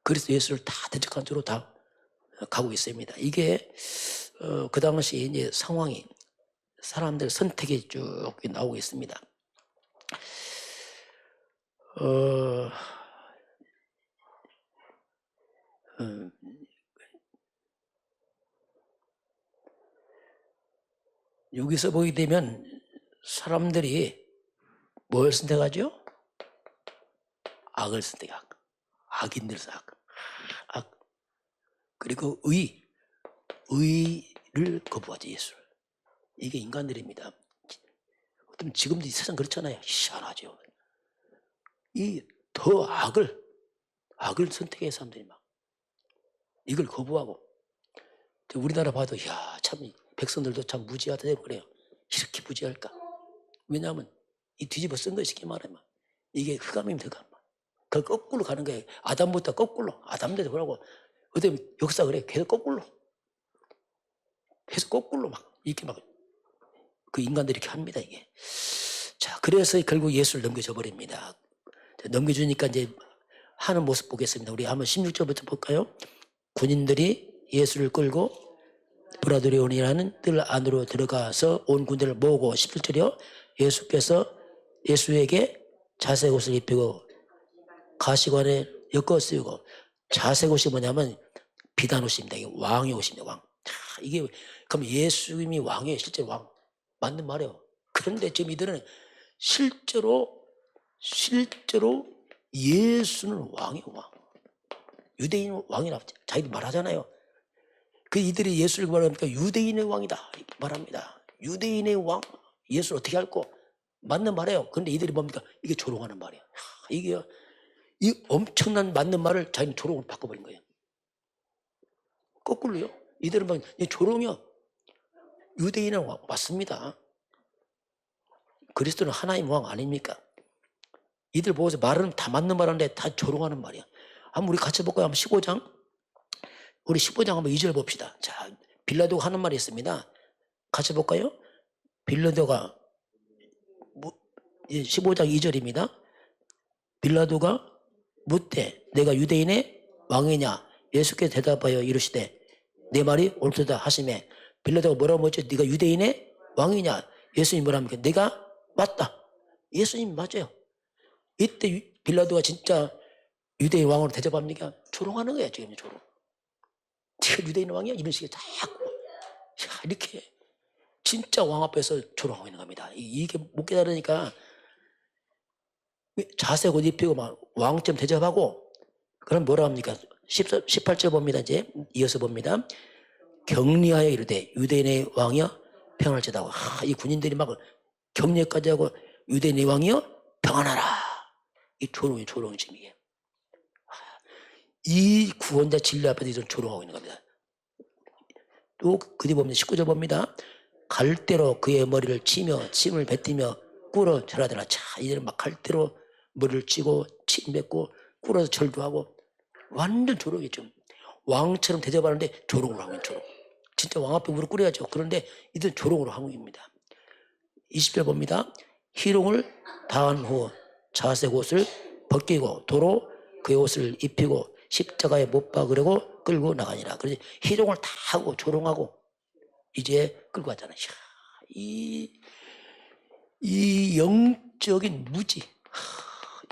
그래서 예수를 다 대적한 쪽으로 다 가고 있습니다. 이게 그 당시 이제 상황이 사람들 선택이 쭉 나오고 있습니다. 여기서 보게 되면 사람들이 뭘 선택하죠? 악을 선택해요. 악인들 악. 그리고 의를 거부하지, 예수를. 이게 인간들입니다. 어떤 지금도 이 세상 그렇잖아요. 희한하죠. 이 더 악을 선택해 사람들이 막 이걸 거부하고. 우리나라 봐도 참 백성들도 참 무지하다 그래요. 이렇게 무지할까? 왜냐하면 이 뒤집어 쓴 거예요. 쉽게 말하면 이게 흑암입니다. 흑암. 그 거꾸로 가는 거예요. 아담부터 거꾸로. 아담도 그러고 어떤 역사 그래. 계속 거꾸로 막 이렇게 막 그 인간들이 이렇게 합니다. 이게. 자, 그래서 결국 예수를 넘겨줘 버립니다. 넘겨주니까 이제 하는 모습 보겠습니다. 우리 한번 16절부터 볼까요? 군인들이 예수를 끌고 브라도리온이라는 뜰 안으로 들어가서 온 군대를 모으고 17절이요. 예수께서 예수에게 자색 옷을 입히고 가시관에 엮어 쓰고, 자색 옷이 뭐냐면 비단 옷입니다. 이게 왕의 옷입니다. 왕. 이게 그럼 예수님이 왕이에요. 실제 왕. 맞는 말이에요. 그런데 지금 이들은 실제로 예수는 왕이에요. 왕. 유대인 왕이라고 자기들 말하잖아요. 그 이들이 예수를 말합니까? 유대인의 왕이다 말합니다. 유대인의 왕, 예수를 어떻게 할꼬? 맞는 말이에요. 그런데 이들이 뭡니까? 이게 조롱하는 말이에요. 이게 이 엄청난 맞는 말을 자기는 조롱으로 바꿔버린 거예요. 거꾸로요. 이들은 막 조롱이요. 유대인은 왕 맞습니다. 그리스도는 하나님 왕 아닙니까? 이들 보고서 말은 다 맞는 말인데 다 조롱하는 말이야. 한번 우리 같이 볼까요? 한번 15장. 우리 15장 한번 2절 봅시다. 자, 빌라도가 하는 말이 있습니다. 같이 볼까요? 빌라도가 15장 2절입니다. 빌라도가 묻되 내가 유대인의 왕이냐? 예수께서 대답하여 이르시되 내 말이 옳도다 하시매. 빌라도가 뭐라고 묻죠? 네가 유대인의 왕이냐? 예수님이 뭐랍니까? 내가 맞다. 예수님 맞아요. 이때 빌라도가 진짜 유대인 왕으로 대접합니까? 조롱하는 거야. 지금 조롱. 지금 유대인 왕이야? 이런 식의 자꾸 이렇게 진짜 왕 앞에서 조롱하고 있는 겁니다. 이게 못 깨달으니까 자색 옷 입히고 막 왕처럼 대접하고. 그럼 뭐라 합니까? 18절 봅니다. 이제 이어서 봅니다. 격리하여 이르되 유대인의 왕이여 평안할지다고. 이 군인들이 막 격려까지 하고 유대인의 왕이여 평안하라. 이 조롱이 지금 이게. 이 구원자 진리 앞에서 이런 조롱하고 있는 겁니다. 또 그 뒤에 보면 19절 봅니다. 갈대로 그의 머리를 치며 침을 뱉으며 꿇어 절하더라. 자, 이제는 막 갈대로 머리를 치고 침 뱉고 꿇어서 절도 하고 완전 조롱이죠. 왕처럼 대접하는데 조롱을 하고 있는 조롱. 진짜 왕 앞에 무릎 꿇어야죠. 그런데 이들은 조롱으로 하고 있습니다. 20절 봅니다. 희롱을 다한 후 자색 옷을 벗기고 도로 그의 옷을 입히고 십자가에 못 박으려고 끌고 나가니라. 그래서 희롱을 다 하고 조롱하고 이제 끌고 가잖아요. 이 영적인 무지,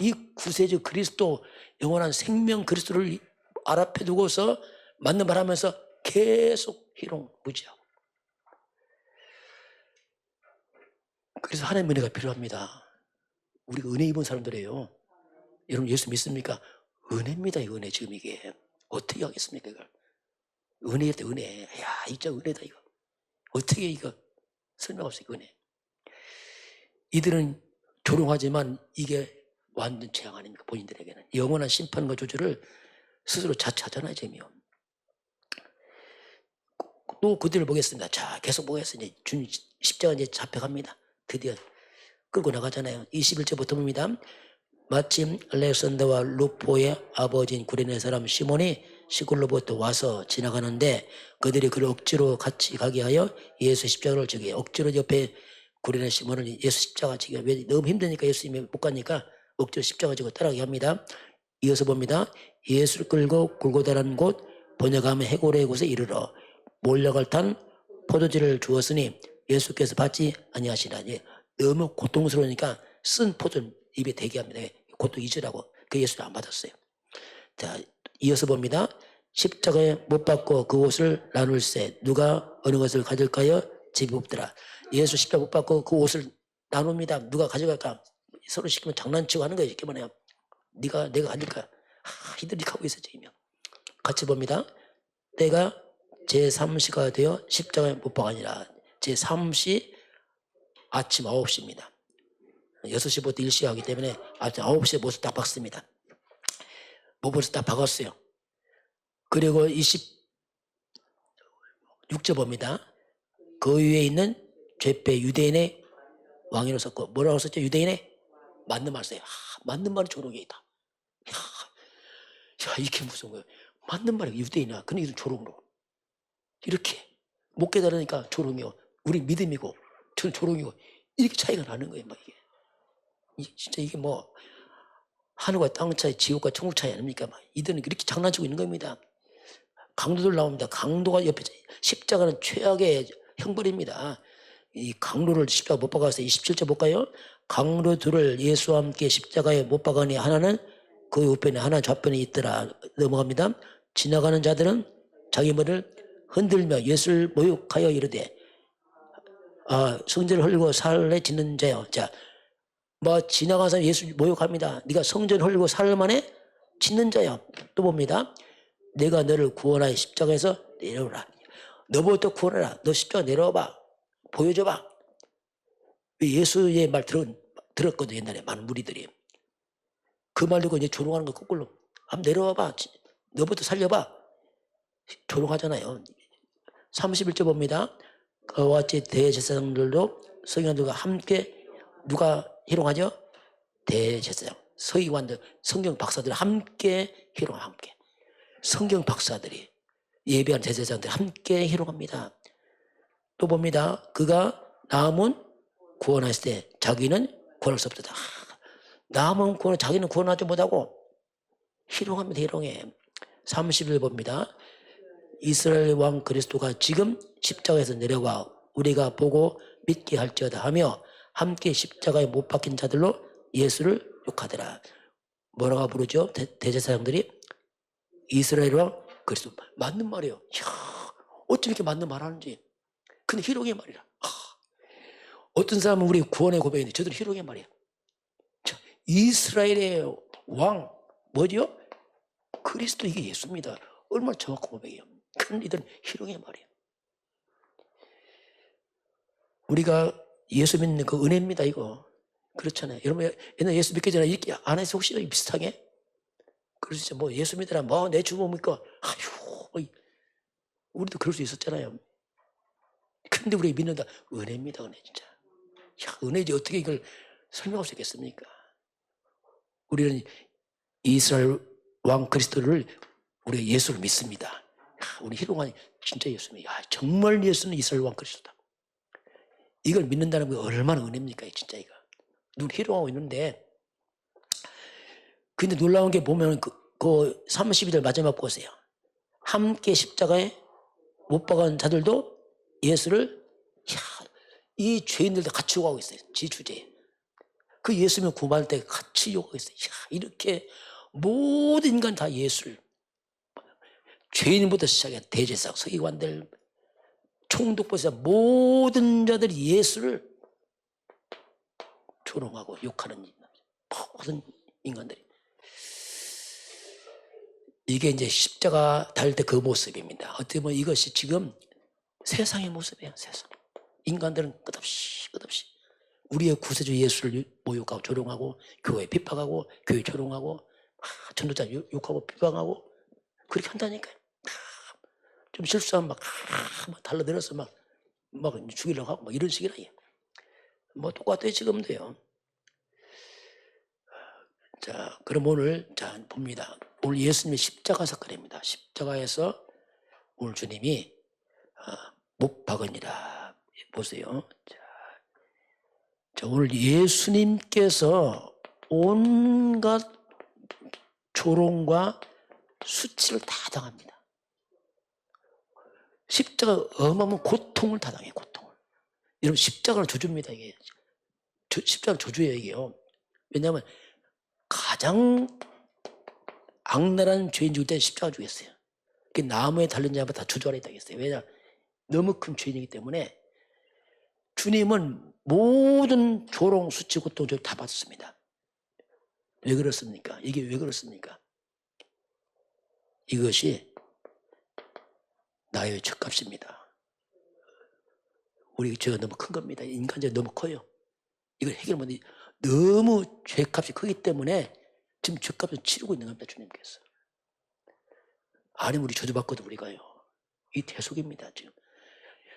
이 구세주 그리스도, 영원한 생명 그리스도를 앞에 두고서 맞는 말 하면서 계속 희롱 무지하고. 그래서 하나님의 은혜가 필요합니다. 우리가 은혜 입은 사람들이에요. 여러분 예수 믿습니까? 은혜입니다. 이 은혜 지금 이게. 어떻게 하겠습니까 이걸. 은혜였다 은혜. 야 진짜 은혜다 이거. 어떻게 이거 설명 없이 은혜. 이들은 조롱하지만 이게 완전 재앙 아닙니까 본인들에게는. 영원한 심판과 저주를 스스로 자처하잖아요 지금요. 또 그들을 보겠습니다. 자 계속 보겠습니다. 준 십자가 이제 잡혀갑니다. 드디어 끌고 나가잖아요. 21절부터 봅니다. 마침 알렉산더와 루포의 아버지인 구레네 사람 시몬이 시골로부터 와서 지나가는데 그들이 그를 억지로 같이 가게 하여 예수 십자가를 지게. 억지로 옆에 구레네 시몬을 예수 십자가 지게. 왜 너무 힘드니까 예수님이 못 가니까 억지로 십자가 지고 따라가게 합니다. 이어서 봅니다. 예수를 끌고 골고다라는 곳 번역하면 해골의 곳에 이르러 몰약을 탄 포도주를 주었으니 예수께서 받지 아니하시라. 너무 고통스러우니까 쓴 포도를 입에 대게 합니다. 고통 잊으라고. 그 예수를 안 받았어요. 자, 이어서 봅니다. 십자가에 못 박고 그 옷을 나눌세 누가 어느 것을 가질까요? 집이 없더라. 예수 십자가 못 박고 그 옷을 나눕니다. 누가 가져갈까? 서로 시키면 장난치고 하는 거예요. 쉽게 말해요. 내가 가질까? 이들이 하고 있었죠. 같이 봅니다. 때가 제3시가 되어 십자가에 못 박으니라. 제3시 아침 9시입니다. 6시부터 일시 하기 때문에 아침 9시에 못을 딱 박습니다. 못을 딱 박았어요. 그리고 26절 봅니다. 그 위에 있는 죄패 유대인의 왕이로 썼고 뭐라고 썼죠? 유대인의 맞는 말 써요. 맞는 말은 조롱이다. 야, 이게 무슨 거예요? 맞는 말이 유대인이야. 근데 이들 조롱으로. 이렇게 못 깨달으니까 조롱이요. 우리 믿음이고 저는 조롱이고 이렇게 차이가 나는 거예요. 막 이게. 진짜 이게 뭐 하늘과 땅 차이, 지옥과 천국 차이 아닙니까? 막 이들은 이렇게 장난치고 있는 겁니다. 강도들 나옵니다. 강도가 옆에 십자가는 최악의 형벌입니다. 이 강도를 십자가 못 박아서 27절 볼까요? 강도들을 예수와 함께 십자가에 못 박으니 하나는 그 우편에 하나 좌편에 있더라. 넘어갑니다. 지나가는 자들은 자기 머리를 흔들며 예수를 모욕하여 이르되 성전을 헐고 살에 짓는 자여. 자, 지나가서 예수 모욕합니다. 네가 성전 헐고 살 만에 짓는 자여. 또 봅니다. 내가 너를 구원하여 십자가에서 내려오라. 너부터 구원하라. 너 십자가 내려와봐. 보여줘봐. 예수의 말 들었거든 옛날에 많은 무리들이. 그 말 듣고 이제 조롱하는 거 거꾸로. 한번 내려와봐. 너부터 살려봐. 조롱하잖아요. 31절 봅니다. 그와 같이 대제사장들도 서기관들과 함께 누가 희롱하죠? 대제사장, 서기관들, 성경 박사들 함께 희롱하고 함께. 성경 박사들이 예배한 대제사장들 함께 희롱합니다. 또 봅니다. 그가 남은 구원하실 때 자기는 구원할 수 없었다. 남은 구원, 자기는 구원하지 못하고 희롱합니다. 희롱해. 30일 봅니다. 이스라엘 왕 그리스도가 지금 십자가에서 내려와 우리가 보고 믿게 할지어다 하며 함께 십자가에 못 박힌 자들로 예수를 욕하더라. 뭐라고 부르죠? 대제사장들이 이스라엘 왕 그리스도. 맞는 말이에요. 이야, 어쩜 이렇게 맞는 말 하는지. 근데 희롱의 말이라. 어떤 사람은 우리 구원의 고백인데 저들은 희롱의 말이에요. 이스라엘의 왕 뭐죠? 그리스도 이게 예수입니다. 얼마나 정확한 고백이에요. 근데 이들은 희롱의 말이에요. 우리가 예수 믿는 그 은혜입니다, 이거. 그렇잖아요. 여러분, 옛날 예수 믿기 전에 이렇게 안 해서 혹시 비슷하게? 그러시죠. 뭐 예수 믿으라, 뭐 내 주 뭡니까? 아휴, 우리도 그럴 수 있었잖아요. 근데 우리 믿는다. 은혜입니다, 은혜 진짜. 야, 은혜지 어떻게 이걸 설명할 수 있겠습니까? 우리는 이스라엘 왕 그리스도를 우리가 예수를 믿습니다. 야, 우리 희롱하니 진짜 예수님, 야, 정말 예수는 이스라엘 왕 그리스도다. 이걸 믿는다는 게 얼마나 은혜입니까, 진짜 이거. 눈 희롱하고 있는데, 근데 놀라운 게 보면 그 32절 마지막 보세요. 함께 십자가에 못 박은 자들도 예수를, 야, 이 죄인들도 같이 욕하고 있어요. 지 주제에. 그 예수님 구할 때 같이 욕하고 있어요. 야, 이렇게 모든 인간 다 예수를, 죄인부터 시작해 대제사장, 서기관들, 총독부에서 모든 자들이 예수를 조롱하고 욕하는 모든 인간들이. 이게 이제 십자가 달릴 때 그 모습입니다. 어떻게 보면 이것이 지금 세상의 모습이에요. 세상. 인간들은 끝없이 우리의 구세주 예수를 모욕하고 조롱하고, 교회 핍박하고, 교회 조롱하고, 전도자 욕하고 비방하고 그렇게 한다니까요. 좀 실수하면 막 달라들어서 막 죽이려고 하고 막 이런 식이라. 뭐 똑같아요, 지금도요. 자, 그럼 오늘 자 봅니다. 오늘 예수님의 십자가 사건입니다. 십자가에서 오늘 주님이 못 박으니라. 보세요. 자, 오늘 예수님께서 온갖 조롱과 수치를 다 당합니다. 십자가 어마어마한 고통을 다 당해요. 고통을. 여러분, 십자가는 저주입니다. 이게 십자가는 저주예요, 이게요. 왜냐하면 가장 악랄한 죄인 죽을 때 십자가 죽였어요. 나무에 달린 자마다 다 저주하라 했다고 했어요. 왜냐? 너무 큰 죄인이기 때문에 주님은 모든 조롱, 수치, 고통 다 받았습니다. 왜 그렇습니까? 이게 왜 그렇습니까? 이것이 나의 죄값입니다. 우리 죄가 너무 큰 겁니다. 인간죄가 너무 커요. 이걸 해결 못해. 너무 죄값이 크기 때문에 지금 죄값을 치르고 있는 겁니다. 주님께서. 아니면 우리 저주받거든 우리가요. 이 대속입니다. 지금.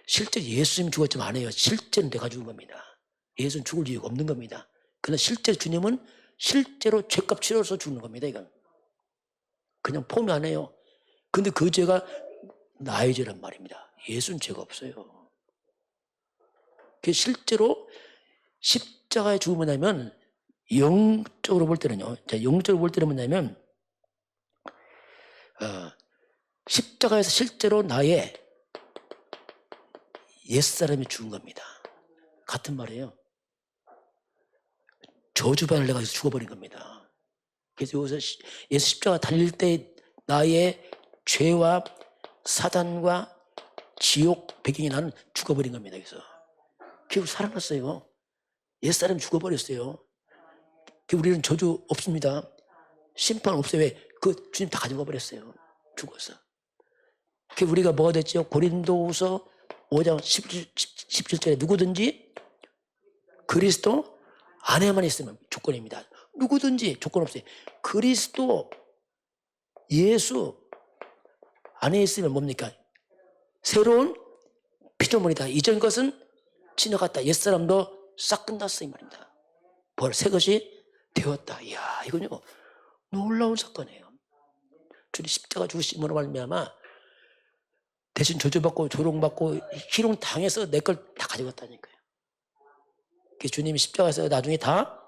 실제 예수님 죽었지만 안 해요. 실제는 내가 죽은 겁니다. 예수는 죽을 이유가 없는 겁니다. 그러나 실제 주님은 실제로 죄값 치러서 죽는 겁니다. 이건. 그냥 포기 안 해요. 근데 그 죄가 나의 죄란 말입니다. 예수는 죄가 없어요. 실제로 십자가에 죽으면 뭐냐면 영적으로 볼 때는요. 자, 영적으로 볼 때는 뭐냐면 십자가에서 실제로 나의 옛사람이 죽은 겁니다. 같은 말이에요. 저주받을 내가 죽어버린 겁니다. 그래서 여기서 예수 십자가 달릴 때 나의 죄와 사단과 지옥 배경이 나는 죽어버린 겁니다. 그래서 결국 살아났어요. 옛사람이 죽어버렸어요. 우리는 저주 없습니다. 심판 없어요. 왜? 그 주님 다 가져가 버렸어요. 죽어서. 우리가 뭐가 됐죠? 고린도후서 5장 17절에 누구든지 그리스도 안에만 있으면 조건입니다. 누구든지 조건 없어요. 그리스도 예수 안에 있으면 뭡니까? 새로운 피조물이다. 이전 것은 지나갔다. 옛사람도 싹 끝났어 이 말입니다. 새 것이 되었다. 이야, 이건요 놀라운 사건이에요. 주님 십자가 죽으심으로 말미암아 대신 저주받고 조롱받고 희롱 당해서 내 걸 다 가져갔다니까요. 주님이 십자가에서 나중에 다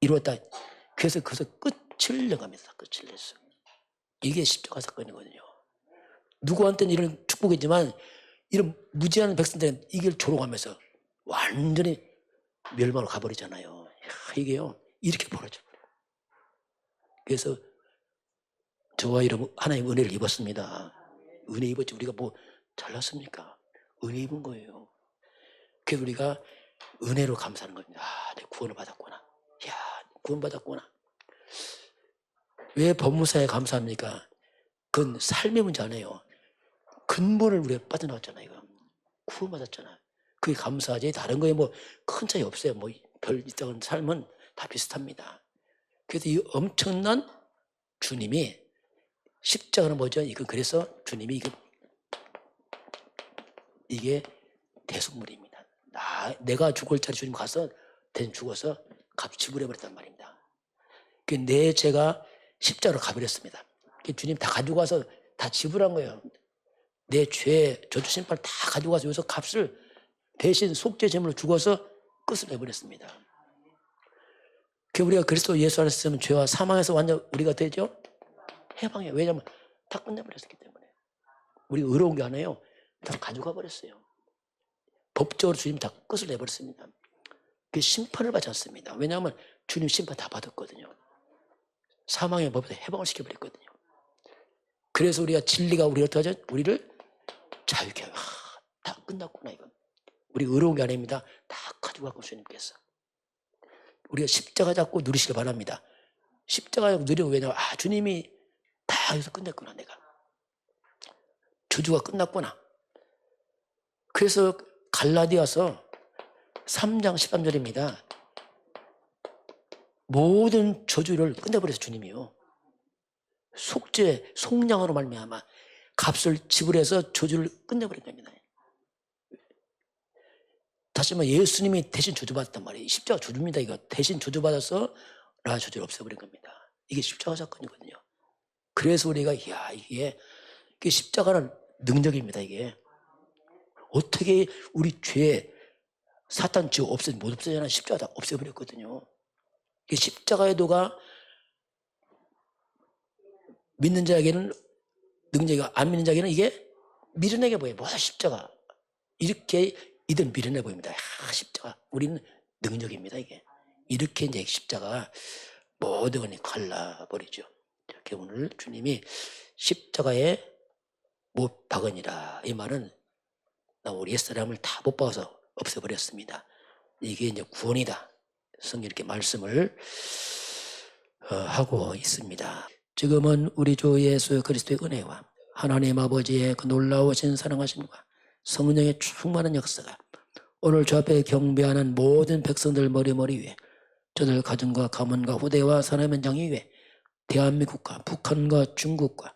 이루었다. 그래서 거기서 끝을 내갑니다. 끝을 냈어. 이게 십자가 사건이거든요. 누구한테는 이런 축복이지만 이런 무지한 백성들은 이걸 조롱하면서 완전히 멸망으로 가버리잖아요. 이게요 이렇게 벌어져. 그래서 저와 여러분 하나님 은혜를 입었습니다. 은혜 입었지 우리가 뭐 잘났습니까? 은혜 입은 거예요. 그래서 우리가 은혜로 감사하는 겁니다. 내 구원을 받았구나. 야, 구원받았구나. 왜 법무사에 감사합니까? 그건 삶의 문제 아니에요. 근본을 우리가 빠져나왔잖아요. 구원받았잖아요. 그게 감사하지 다른 거에 뭐 큰 차이 없어요. 뭐 별 이상한 삶은 다 비슷합니다. 그래서 이 엄청난 주님이 십자가는 뭐죠? 이건 그래서 주님이 이게 대속물입니다. 내가 죽을 자리 주님 가서 대신 죽어서 값 지불해버렸단 말입니다. 내 죄가 십자가로 갚아버렸습니다. 주님 다 가지고 와서 다 지불한 거예요. 내 죄, 저주 심판을 다 가지고 와서 여기서 값을 대신 속죄 제물로 죽어서 끝을 내버렸습니다. 우리가 그리스도 예수 안에서 있으면 죄와 사망에서 완전 우리가 되죠? 해방해요. 왜냐하면 다 끝내버렸기 때문에. 우리가 의로운 게 아니에요. 다 가져가 버렸어요. 법적으로 주님 다 끝을 내버렸습니다. 그 심판을 받지 않습니다. 왜냐하면 주님 심판 다 받았거든요. 사망의 법에서 해방을 시켜버렸거든요. 그래서 우리가 진리가 우리 어떻게 하죠? 우리를 자유케 해요. 다 끝났구나 이건. 우리 의로운 게 아닙니다. 다 가지고 가고 주님께서. 우리가 십자가 잡고 누리시길 바랍니다. 십자가 잡고 누리면 왜냐면 주님이 다 여기서 끝냈구나 내가. 저주가 끝났구나. 그래서 갈라디아서 3장 13절입니다. 모든 저주를 끝내버려서 주님이요. 속죄, 속량으로 말미암아 값을 지불해서 저주를 끝내버린 겁니다. 다시 말해 예수님이 대신 저주받았단 말이에요. 십자가 저주입니다. 이거 대신 저주받아서 나 저주를 없애버린 겁니다. 이게 십자가 사건이거든요. 그래서 우리가 이게 십자가는 능력입니다. 이게 어떻게 우리 죄 사탄 지옥 못 없애잖아. 십자가 다 없애버렸거든요. 이 십자가의 도가 믿는 자에게는 능력이고 안 믿는 자에게는 이게 미련하게 보여요. 뭐야 십자가. 이렇게 이들 미련해 보입니다. 십자가. 우리는 능력입니다. 이게. 이렇게 이제 십자가 모든 걸 갈라버리죠. 이렇게 오늘 주님이 십자가에 못 박으니라. 이 말은 우리 옛사람을 다 못 박아서 없애버렸습니다. 이게 이제 구원이다. 성경 이렇게 말씀을 하고 있습니다. 지금은 우리 주 예수 그리스도의 은혜와 하나님 아버지의 그 놀라우신 사랑하심과 성령의 충만한 역사가 오늘 주 앞에 경배하는 모든 백성들 머리머리 위에 저들 가정과 가문과 후대와 산업 현장 위에 대한민국과 북한과 중국과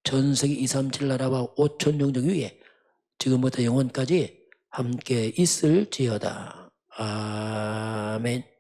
전 세계 237 나라와 5천 영적 위에 지금부터 영원까지 함께 있을지어다. 아멘.